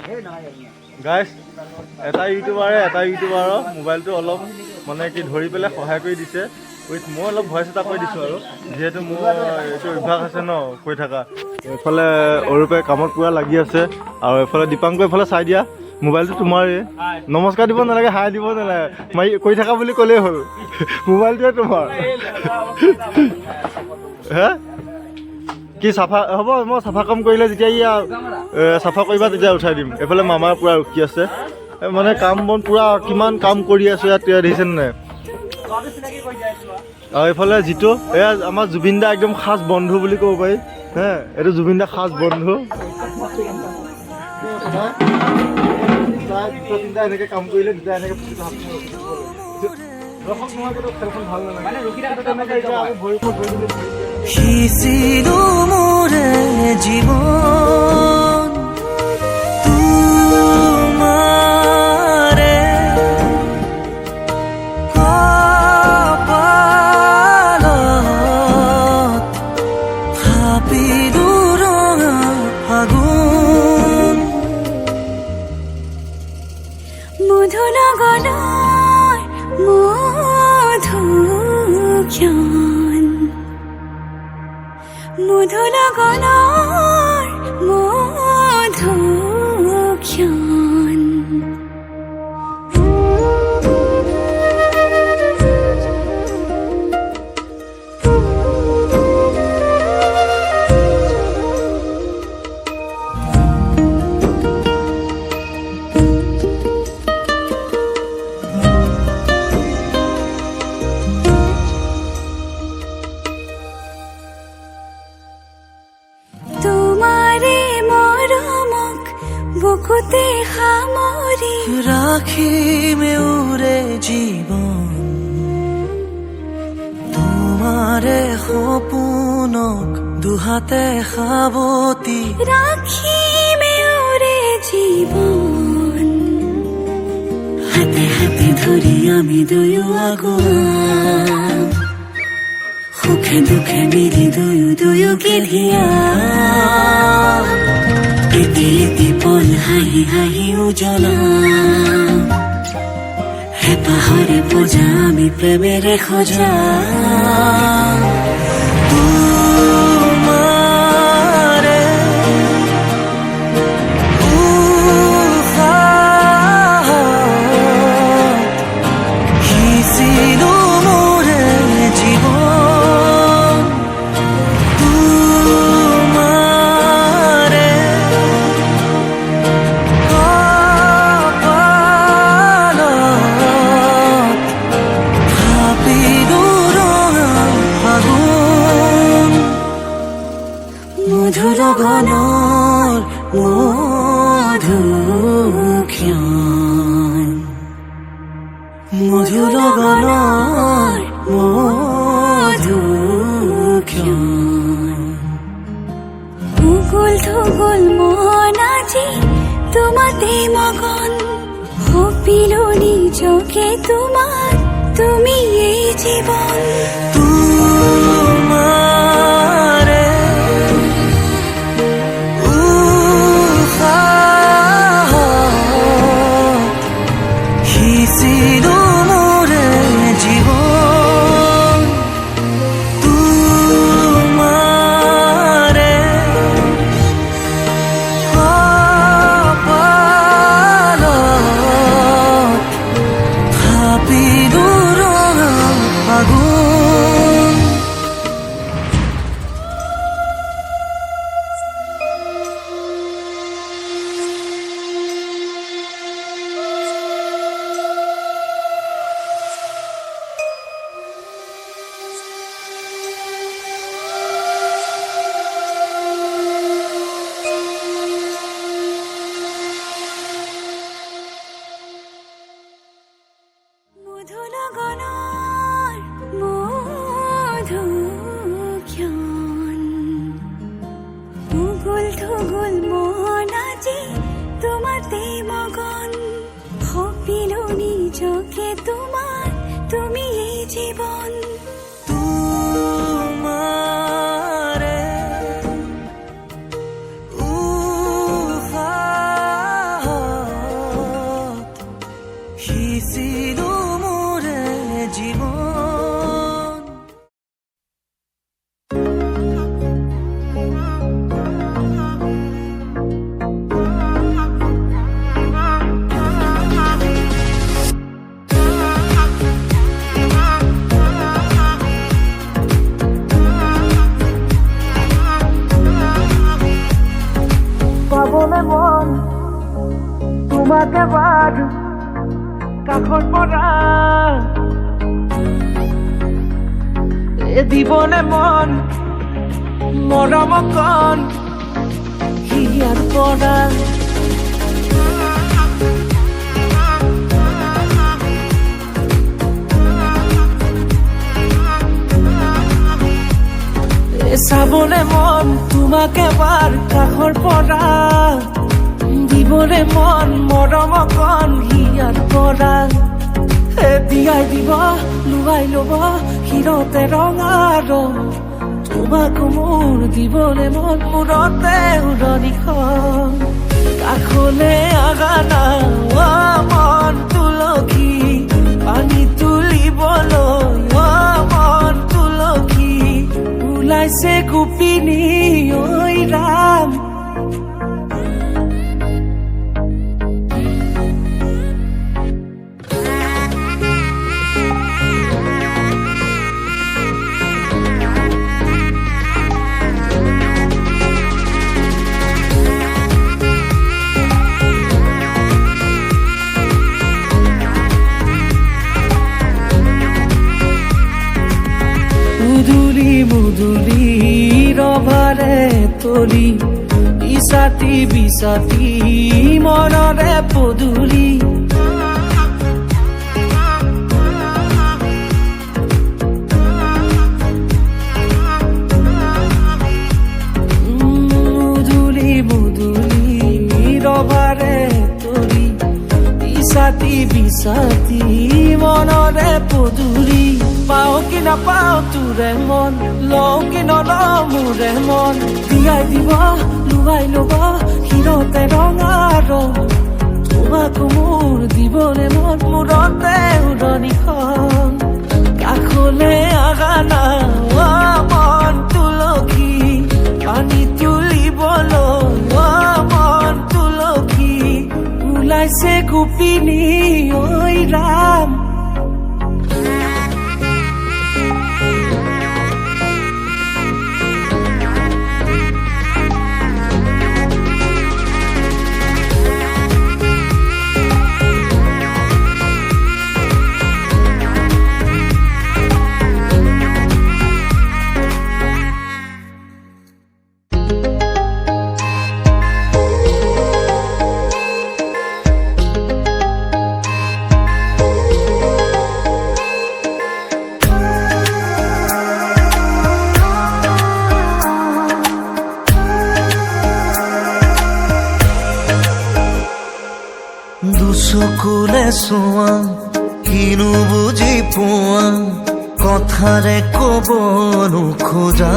গাইছ এটা ইউটিউবাৰৰ মোবাইলটো অলপ মানে কি ধৰি পেলাই সহায় কৰি দিছে। মই অলপ ভইচ এটা কৈ দিছোঁ আৰু যিহেতু মোৰ এইটো অভ্যাস আছে ন কৈ থকা। এইফালে অৰূপে কামত পূৰা লাগি আছে আৰু এইফালে দীপাংকৰ এইফালে চাই দিয়া। মোবাইলটো তোমাৰেই, নমস্কাৰ দিব নালাগে, হাই দিব নালাগে, মাৰি কৈ থাকা বুলি ক'লেই হ'ল। মোবাইলটোৱে তোমাৰ। হে কি চাফা হ'ব? মই চাফা কাম কৰিলে যেতিয়া চাফা কৰিবা তেতিয়া উঠাই দিম। এইফালে মামাৰ পূৰা ৰখি আছে, মানে কাম বন পূৰা কিমান কাম কৰি আছোঁ ইয়াত দেখিছেনে নাই। আৰু এইফালে যিটো এয়া আমাৰ জুবিন দা একদম খাচ বন্ধু বুলি ক'ব পাৰি। হে এইটো জুবিন দা খাচ বন্ধু। দুটা এনেকৈ কাম কৰিলে দুটা এনেকৈ খেলখন ভাল সিঁচিলো মোৰে জীৱন তোমাৰে কপালত ভাবিলো ৰঙা ফাগুন মধু লগনৰ মধুক্ষণ মধু লগনৰ মধুক্ষণ বুকুতে সামৰি ৰাখিমে উৰে জীৱন তোমাৰে সপোনক দুহাতে সাৱতি ৰাখিমে উৰে জীৱন হাতে হাতে ধৰি আমি দুয়ো আগুৱাম সুখে দুখে মিলি দুয়োকে ধিয়া এটি এটি পল হাঁহি হাঁহি উজ্বলা হেঁপাহৰে পূজা আমি প্ৰেমেৰে সজা তোমাৰে উশাহত সিঁচিলো মোৰে জীৱন তোমাৰে মধু লগনৰ মধুক্ষণ মধু লগনৰ মধুক্ষণ উগুল থুগুল মন আজি তোমাতে মগন সপিলো নিজকে তোমাৰ তুমি এই জীৱন তোমাৰে সিঁচিলো মোৰে জীৱন তোমাৰে কপালত ভাবিলো ৰঙা ফাগুন মধু লগনৰ মধুক্ষণ উগুল থুগুল মন আজি তোমাতে মগন সপিলো নিজকে তোমাৰ তুমি এই জীৱন তোমাৰে উশাহত দিবনে মন তোমাকে বাদ কাষৰ পৰা দিবনে মন মৰম কণ হিয়াৰ পৰা চাবলে মন তোমাক এবাৰ কাষৰ পৰা দিবলে মন মৰম কণ হিয়াৰ পৰা দিয়াই দিব লুৱাই ল'ব শিৰতে ৰঙা ৰং তোমাক মোৰ দিবলে মন মূৰতে উৰণিখন কাষলে আগানা মন তুলসী পানী তুলিবলৈ মন তুলসী ওলাইছে গোপিনী ঐ ৰাম মুদুলি ৰভাৰে তলি বিছাতি বিছাতি মনৰে পদুলি মুদুলি মুদুলি ৰভাৰে তলি বিছাতি বিছাতি মনৰে পদুলি পাও কি নাপাও তোৰে মন লও কি নলও মোৰে মন দিয়াই দিব লুৱাই ল'ব শিৰতে ৰঙা ৰং তোমাক মোৰ দিবলে মন মূৰতে উৰণিখন কাষলে আগানা মন তুলসী পানী তুলিবলৈ মন তুলসী ওলাইছে গোপিনী ঐ ৰাম দুচকুলে চোৱা কিনো বুজি পোৱা কথাৰে ক'ব নোখোজা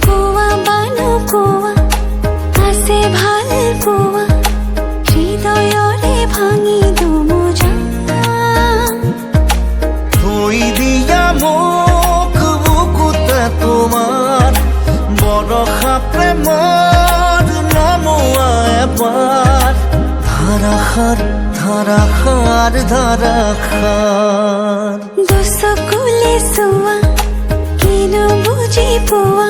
কোৱা বানো কোৱা আছে ভাল কোৱা হৃদয়ৰে ভাঙি দুমোজা থৈ দিয়া মোক বুকুতে তোমাৰ বৰষা প্ৰেমৰ নমোৱা এবাৰ ধাৰাসাৰ ধাৰাসাৰ ধাৰাসাৰ দুচকুলে চোৱা কিনো বুজি পোৱা